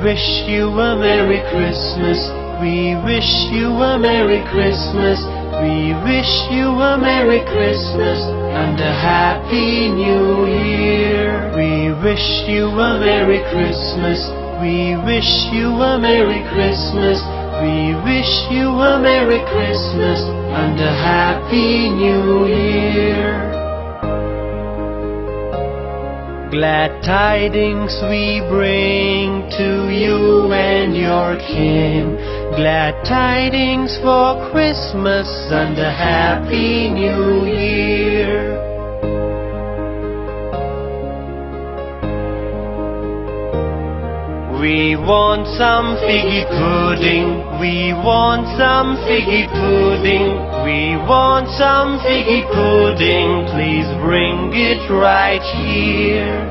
wish you a Merry Christmas. We wish you a Merry Christmas. We wish you a Merry Christmas and a Happy New Year. We wish you a Merry Christmas. We wish you a Merry Christmas. We wish you a Merry Christmas and a Happy New Year. Glad tidings we bring to you and your kin. Glad tidings for Christmas and a Happy New Year. We want some figgy pudding. We want some figgy pudding. We want some figgy pudding. Please bring it right here.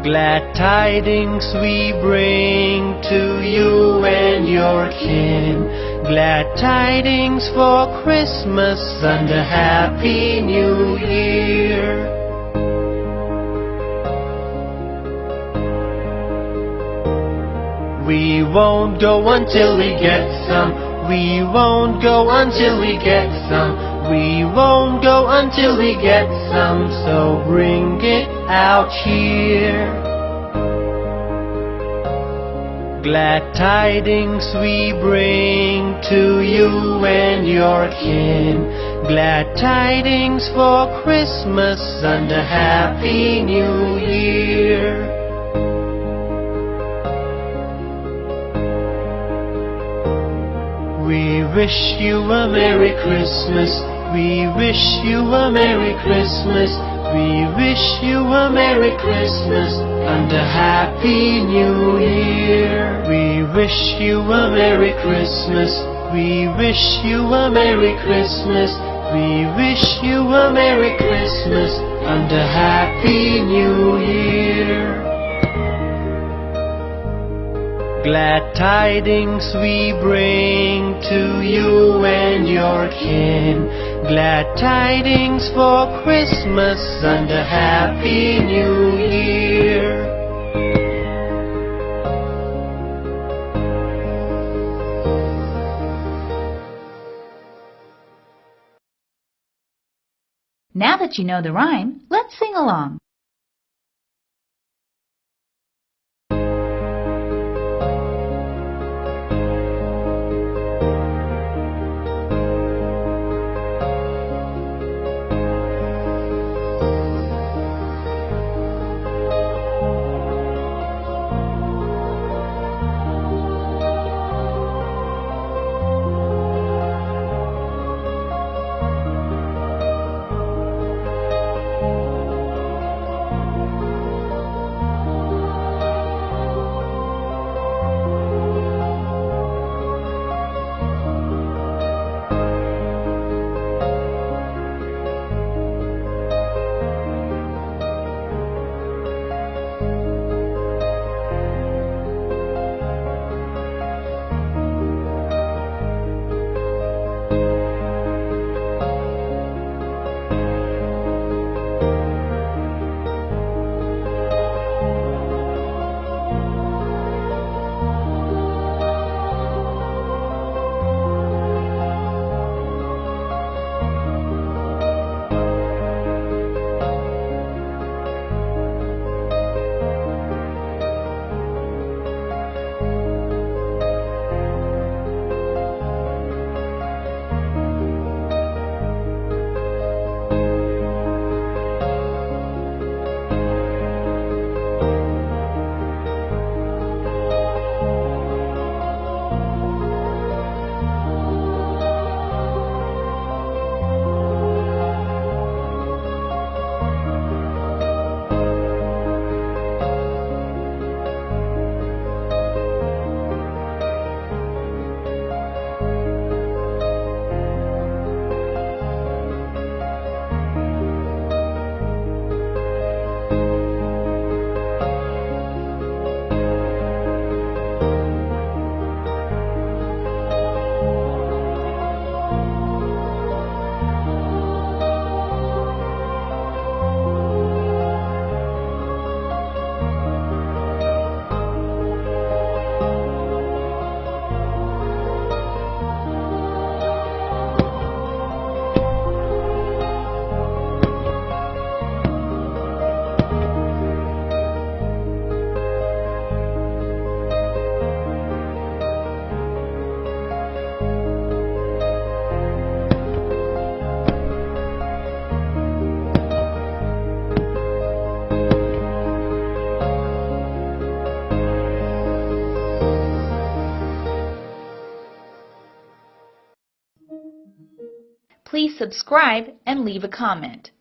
Glad tidings we bring to you and your kin. Glad tidings for Christmas and a Happy New Year. We won't go until we get some. We won't go until we get some. We won't go until we get some. So bring it out here. Glad tidings we bring to you and your kin. Glad tidings for Christmas and a Happy New Year. We wish you a Merry Christmas. We wish you a Merry Christmas. We wish you a Merry Christmas and a Happy New Year. We wish you a Merry Christmas. We wish you a Merry Christmas. We wish you a Merry Christmas and a Happy New Year. Glad tidings we bring to you and your kin. Glad tidings for Christmas and a Happy New Year. Now that you know the rhyme, let's sing along. Please subscribe and leave a comment.